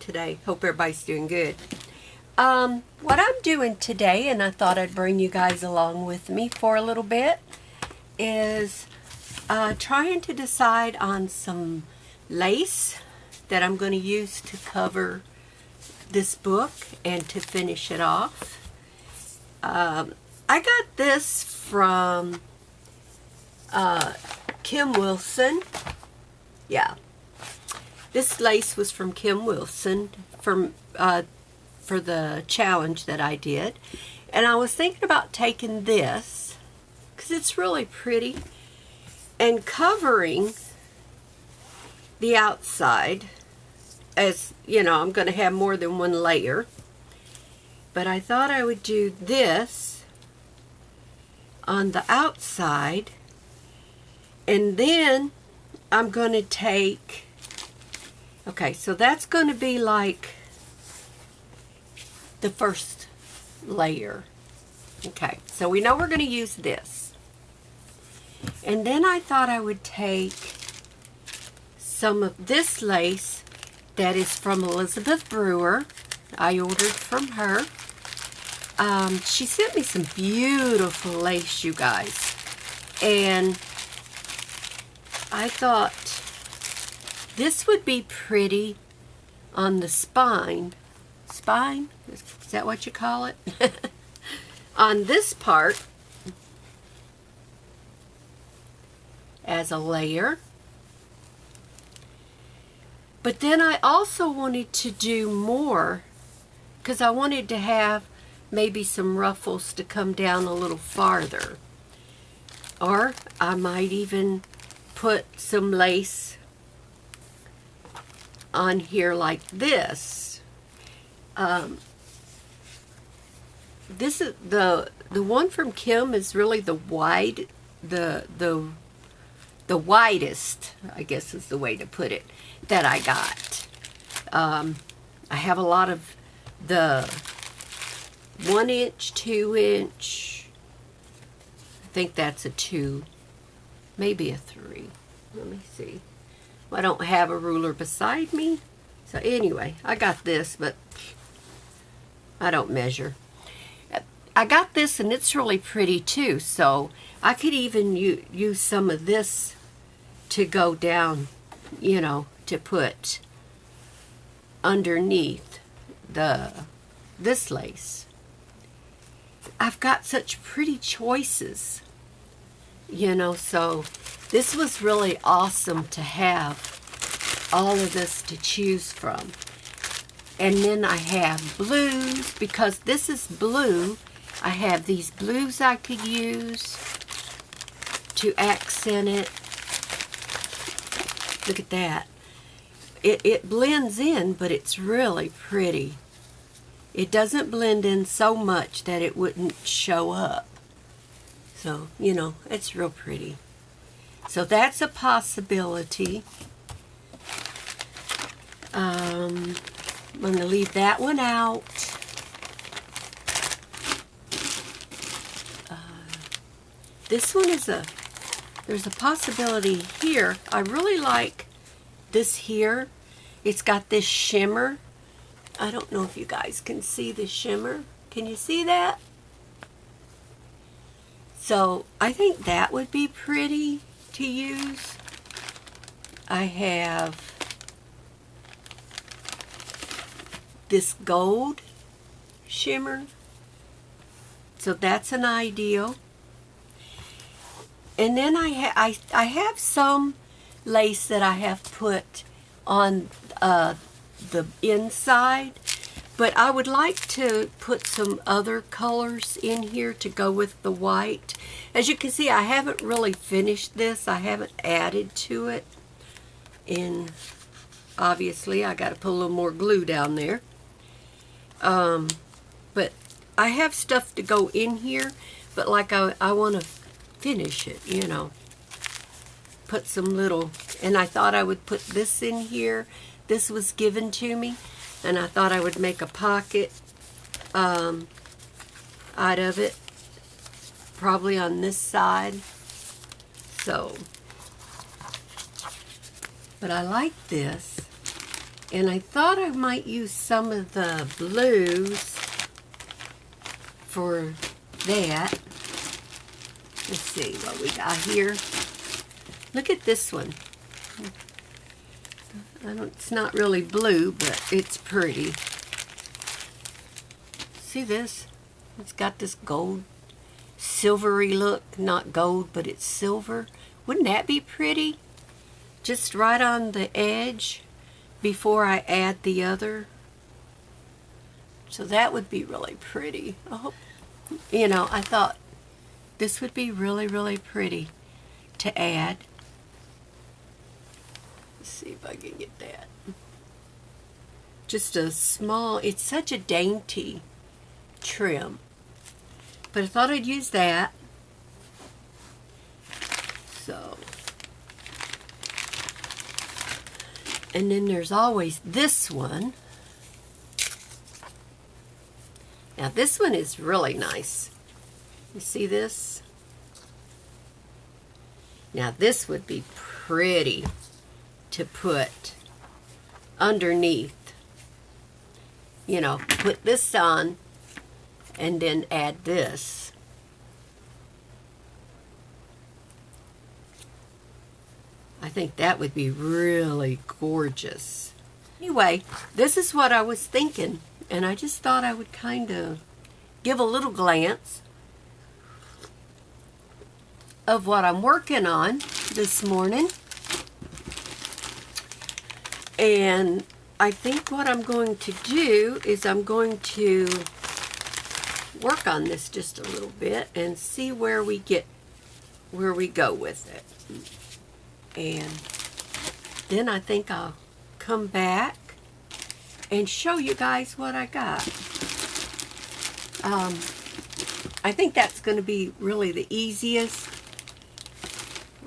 today? Hope everybody's doing good. What I'm doing today, and I thought I'd bring you guys along with me for a little bit, is trying to decide on some lace that I'm going to use to cover this book and to finish it off. I got this from Kim Wilson. Yeah. This lace was from Kim Wilson for the challenge that I did. And I was thinking about taking this, because it's really pretty, and covering the outside. As you know, I'm going to have more than one layer. But I thought I would do this on the outside. And then I'm going to take... Okay, so that's going to be like the first layer. Okay, so we know we're going to use this. And then I thought I would take some of this lace that is from Elizabeth Brewer. I ordered from her. She sent me some beautiful lace, you guys. And I thought this would be pretty on the spine. Spine? Is that what you call it? On this part as a layer. But then I also wanted to do more, because I wanted to have maybe some ruffles to come down a little farther. Or I might even put some lace on here like this. This is the one from Kim is really the widest, I guess is the way to put it, that I got. I have a lot of the 1 inch, 2 inch. I think that's a 2, maybe a 3. Let me see. I don't have a ruler beside me. So anyway, I got this, but I don't measure. I got this, and it's really pretty too. So I could even use some of this to go down, you know, to put underneath this lace. I've got such pretty choices, you know, so this was really awesome to have all of this to choose from. And then I have blues, because this is blue. I have these blues I could use to accent it. Look at that. It blends in, but it's really pretty. It doesn't blend in so much that it wouldn't show up. So, you know, it's real pretty. So that's a possibility. I'm going to leave that one out. This one is there's a possibility here. I really like this here. It's got this shimmer. I don't know if you guys can see the shimmer. Can you see that? So I think that would be pretty to use. I have this gold shimmer. So that's an ideal. And then I have some lace that I have put on the inside, but I would like to put some other colors in here to go with the white. As you can see, I haven't really finished this. I haven't added to it. And obviously I got to put a little more glue down there. But I have stuff to go in here, but like I want to finish it, you know. Put some little, and I thought I would put this in here. This was given to me, and I thought I would make a pocket out of it, probably on this side. So, but I like this. And I thought I might use some of the blues for that. Let's see what we got here. Look at this one. It's not really blue, but it's pretty. See this? It's got this gold, silvery look. Not gold, but it's silver. Wouldn't that be pretty? Just right on the edge before I add the other. So that would be really pretty. I hope, you know, I thought this would be really, really pretty to add. Let's see if I can get that. Just a small, it's such a dainty trim. But I thought I'd use that. So, and then there's always this one. Now this one is really nice. You see this? Now this would be pretty to put underneath. You know, put this on and then add this. I think that would be really gorgeous. Anyway, this is what I was thinking, and I just thought I would kind of give a little glance of what I'm working on this morning. And I think what I'm going to do is I'm going to work on this just a little bit and see where we go with it. And then I think I'll come back and show you guys what I got. I think that's going to be really the easiest.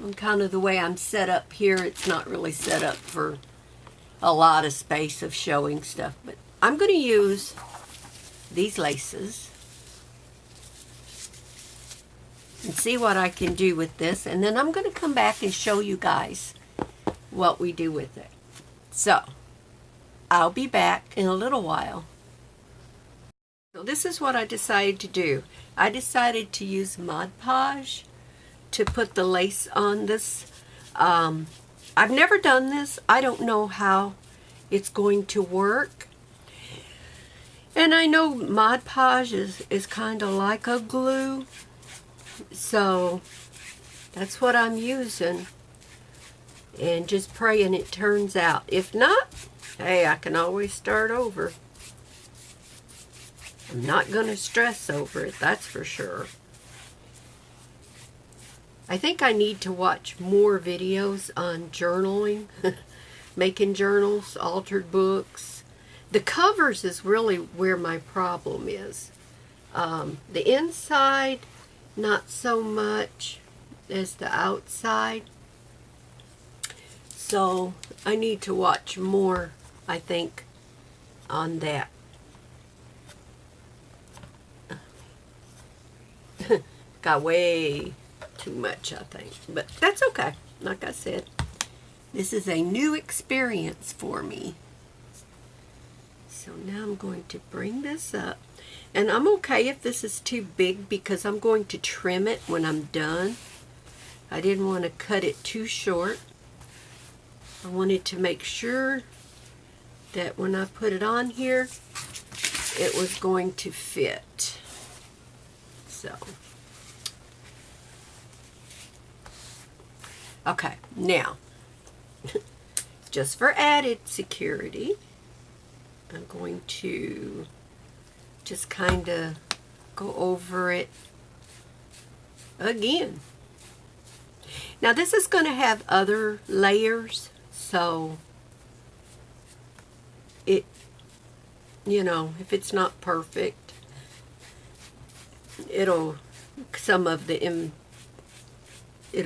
And kind of the way I'm set up here, it's not really set up for a lot of space of showing stuff. But I'm going to use these laces and see what I can do with this, and then I'm going to come back and show you guys what we do with it. So I'll be back in a little while. So this is what I decided to do. I decided to use Mod Podge to put the lace on this. I've never done this. I don't know how it's going to work. And I know Mod Podge is kind of like a glue. So that's what I'm using, and just praying it turns out. If not, hey, I can always start over. I'm not going to stress over it, that's for sure. I think I need to watch more videos on journaling, making journals, altered books. The covers is really where my problem is. The inside, not so much as the outside. So I need to watch more, I think, on that. Got way too much, I think. But that's okay. Like I said, this is a new experience for me. So now I'm going to bring this up. And I'm okay if this is too big because I'm going to trim it when I'm done. I didn't want to cut it too short. I wanted to make sure that when I put it on here, it was going to fit. So, okay, now, just for added security, I'm going to just kind of go over it again. Now this is going to have other layers, so it, you know, if it's not perfect, it'll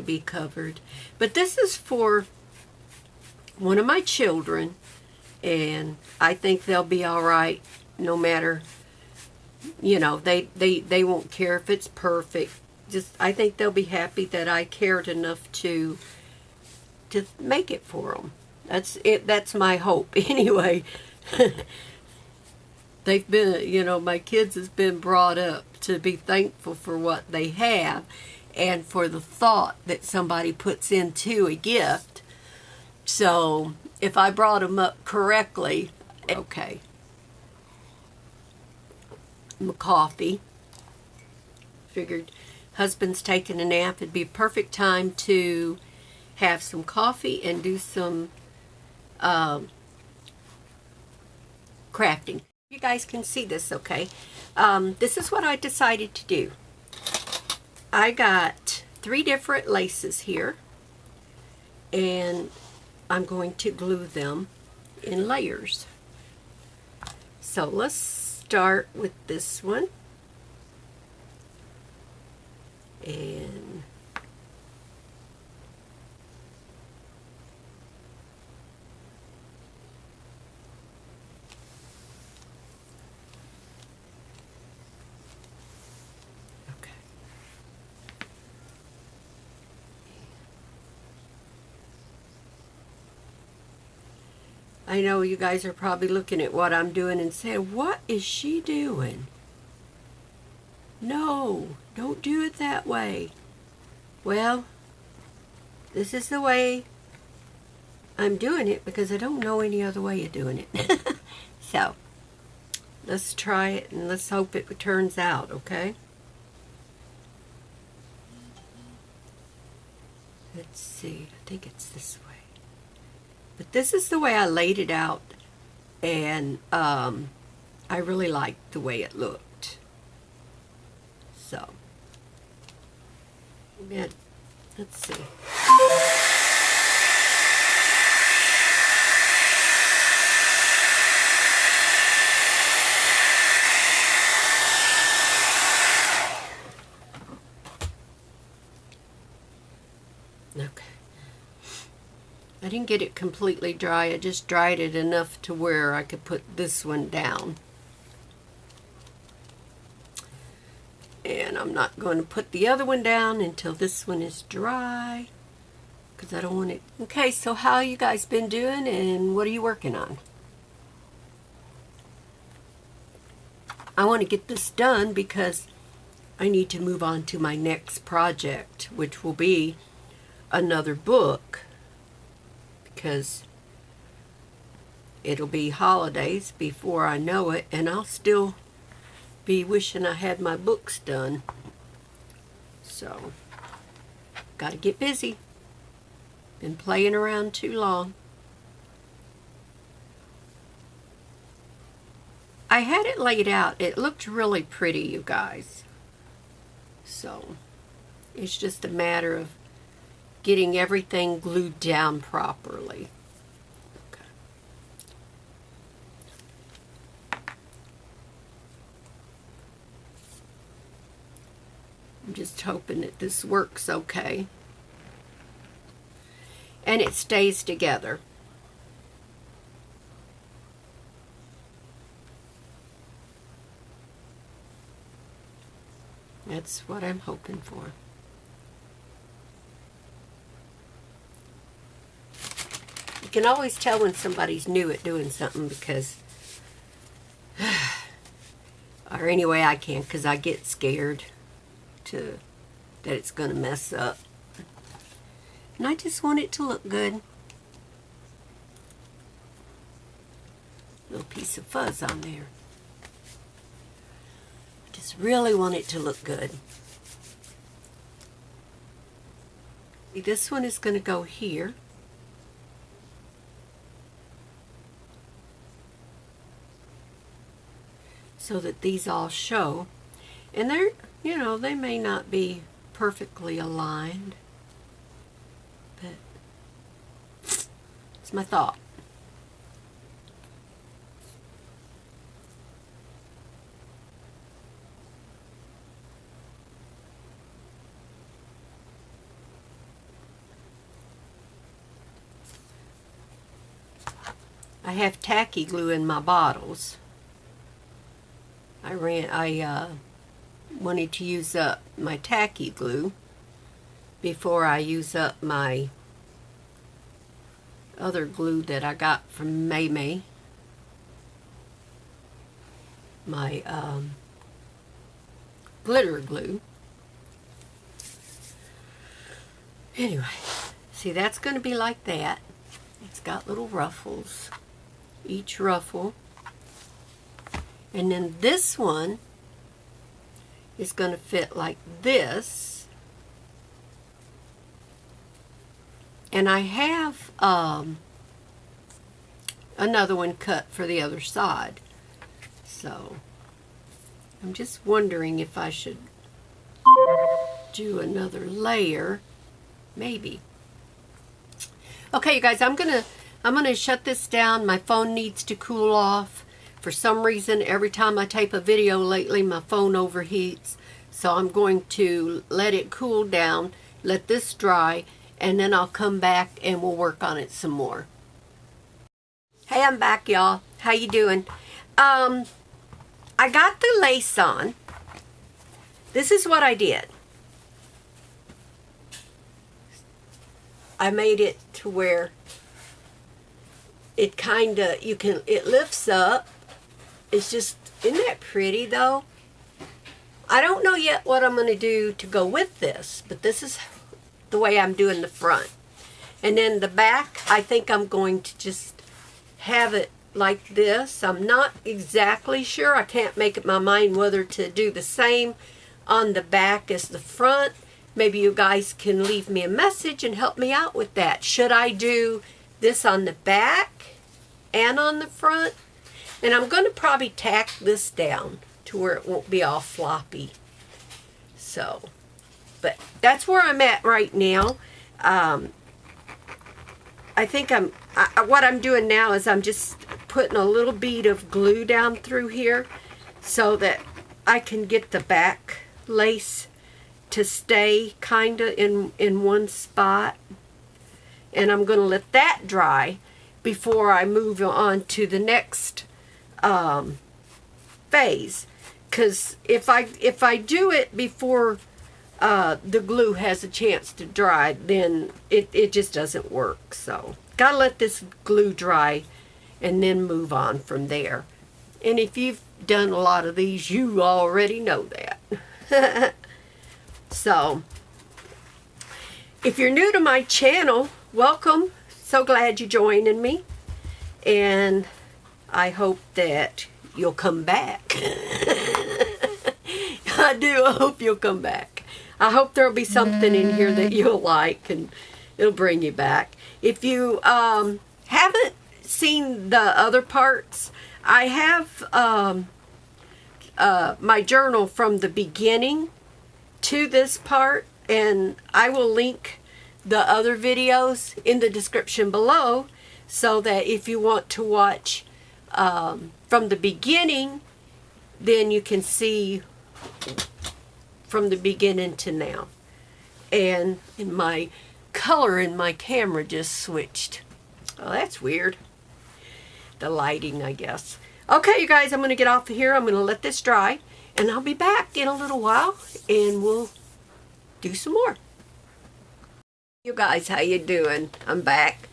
be covered. But this is for one of my children, and I think they'll be all right no matter, you know, they won't care if it's perfect. Just, I think they'll be happy that I cared enough to make it for them. That's it. That's my hope. Anyway, they've been, my kids has been brought up to be thankful for what they have and for the thought that somebody puts into a gift. So if I brought them up correctly, okay. My coffee. Figured husband's taking a nap. It'd be a perfect time to have some coffee and do some crafting. You guys can see this, okay? This is what I decided to do. I got 3 different laces here, and I'm going to glue them in layers. So let's start with this one. And okay. I know you guys are probably looking at what I'm doing and saying, what is she doing? No, don't do it that way. Well, this is the way I'm doing it because I don't know any other way of doing it. So, let's try it and let's hope it turns out, okay? Let's see, I think it's this way. But this is the way I laid it out, and I really liked the way it looked. So, yeah, let's see. Okay. I didn't get it completely dry. I just dried it enough to where I could put this one down. And I'm not going to put the other one down until this one is dry, because I don't want it. Okay, so how you guys been doing and what are you working on? I want to get this done because I need to move on to my next project, which will be another book, because it'll be holidays before I know it, and I'll still be wishing I had my books done. So, gotta get busy. Been playing around too long. I had it laid out. It looked really pretty, you guys. So, it's just a matter of getting everything glued down properly. I'm just hoping that this works okay. And it stays together. That's what I'm hoping for. You can always tell when somebody's new at doing something because, or anyway I can, because I get scared that it's going to mess up. And I just want it to look good. Little piece of fuzz on there. Just really want it to look good. This one is going to go here. So that these all show. And they're, they may not be perfectly aligned, but it's my thought. I have tacky glue in my bottles. I wanted to use up my tacky glue before I use up my other glue that I got from May. My glitter glue. Anyway, see, that's going to be like that. It's got little ruffles, each ruffle. And then this one is going to fit like this. And I have another one cut for the other side. So I'm just wondering if I should do another layer. Maybe. Okay, you guys, I'm gonna shut this down. My phone needs to cool off. For some reason, every time I tape a video lately, my phone overheats. So I'm going to let it cool down, let this dry, and then I'll come back and we'll work on it some more. Hey, I'm back, y'all. How you doing? I got the lace on. This is what I did. I made it to where it kind of, it lifts up. It's just, isn't that pretty though? I don't know yet what I'm going to do to go with this, but this is the way I'm doing the front. And then the back, I think I'm going to just have it like this. I'm not exactly sure. I can't make up my mind whether to do the same on the back as the front. Maybe you guys can leave me a message and help me out with that. Should I do this on the back and on the front? And I'm going to probably tack this down to where it won't be all floppy. So, but that's where I'm at right now. I think what I'm doing now is I'm just putting a little bead of glue down through here so that I can get the back lace to stay kind of in one spot. And I'm going to let that dry before I move on to the next phase. Because if I do it before the glue has a chance to dry, then it just doesn't work. So gotta let this glue dry and then move on from there. And if you've done a lot of these, you already know that. So, if you're new to my channel, welcome. So glad you're joining me. And I hope that you'll come back. I do. I hope you'll come back. I hope there'll be something in here that you'll like and it'll bring you back. If you haven't seen the other parts, I have my journal from the beginning to this part, and I will link the other videos in the description below so that if you want to watch from the beginning, then you can see from the beginning to now. And my color in my camera just switched. Oh, that's weird. The lighting, I guess. Okay, you guys, I'm going to get off of here. I'm going to let this dry. And I'll be back in a little while, and we'll do some more. You guys, how you doing? I'm back.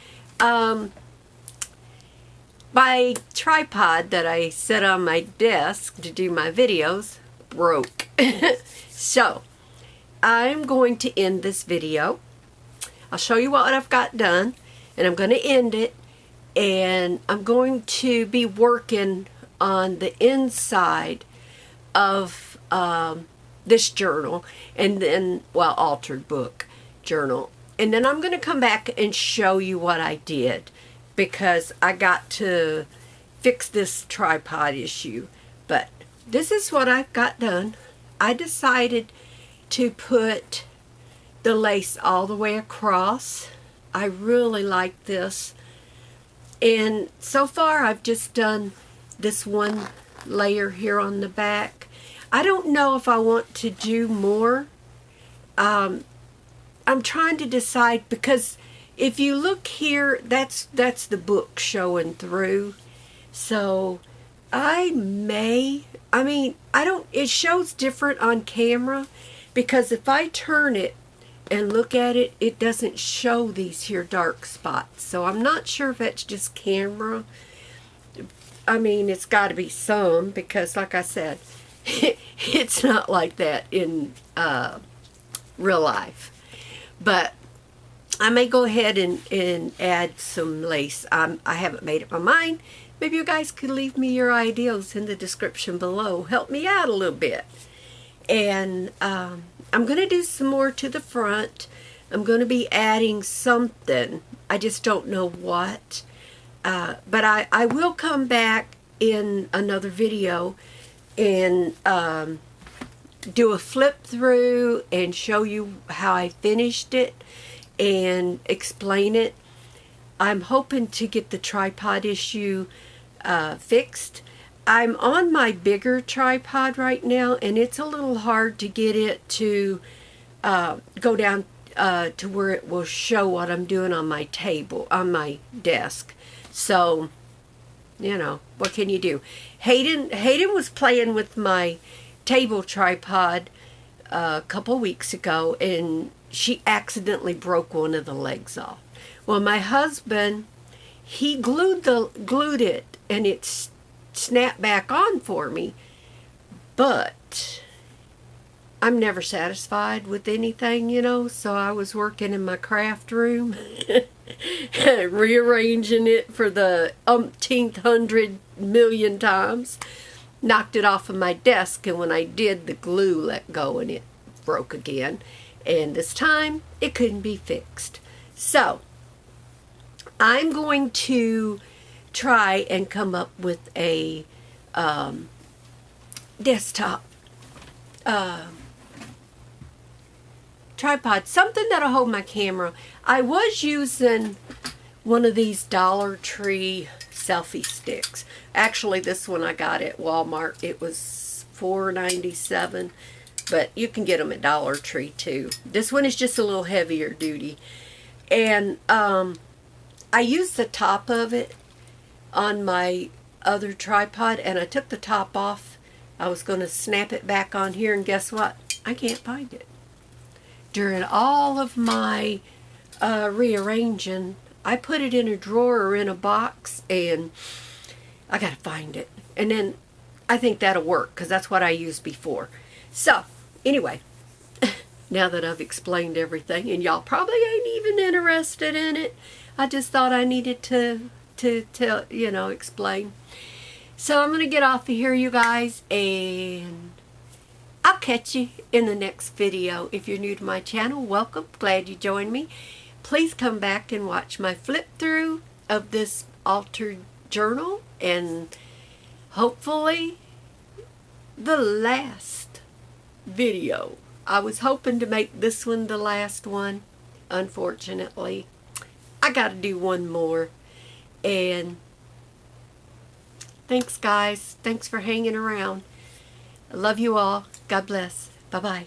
My tripod that I set on my desk to do my videos broke. So, I'm going to end this video. I'll show you what I've got done, and I'm going to end it. And I'm going to be working on the inside of this journal, and then, well, altered book journal. And then I'm going to come back and show you what I did, because I got to fix this tripod issue. But this is what I've got done. I decided to put the lace all the way across. I really like this. And so far I've just done this one layer here on the back. I don't know if I want to do more. I'm trying to decide, because if you look here, that's the book showing through. So I mean, it shows different on camera, because if I turn it and look at it, it doesn't show these here dark spots. So I'm not sure if that's just camera. I mean, it's got to be some, because like I said, it's not like that in real life. But I may go ahead and add some lace. I haven't made up my mind. Maybe you guys could leave me your ideas in the description below. Help me out a little bit. And I'm going to do some more to the front. I'm going to be adding something. I just don't know what. But I will come back in another video and do a flip through and show you how I finished it and explain it. I'm hoping to get the tripod issue fixed. I'm on my bigger tripod right now, and it's a little hard to get it to go down to where it will show what I'm doing on my table, on my desk. So, you know, what can you do? Hayden was playing with my table tripod a couple weeks ago, and she accidentally broke one of the legs off. Well, my husband, he glued it, and it snapped back on for me. But I'm never satisfied with anything, you know, so I was working in my craft room, rearranging it for the umpteenth 100,000,000 times. Knocked it off of my desk, and when I did, the glue let go and it broke again. And this time, it couldn't be fixed. So, I'm going to try and come up with a desktop tripod, something that'll hold my camera. I was using one of these Dollar Tree selfie sticks. Actually, this one I got at Walmart. It was $4.97, but you can get them at Dollar Tree too. This one is just a little heavier duty, and I used the top of it on my other tripod, and I took the top off. I was going to snap it back on here, and guess what? I can't find it. During all of my rearranging, I put it in a drawer or in a box, and I got to find it. And then I think that'll work, because that's what I used before. So, anyway, now that I've explained everything, and y'all probably ain't even interested in it, I just thought I needed to tell, you know, explain. So I'm going to get off of here, you guys, and I'll catch you in the next video. If you're new to my channel, welcome. Glad you joined me. Please come back and watch my flip through of this altered journal, and hopefully the last video. I was hoping to make this one the last one. Unfortunately, I got to do one more. And thanks, guys. Thanks for hanging around. I love you all. God bless. Bye-bye.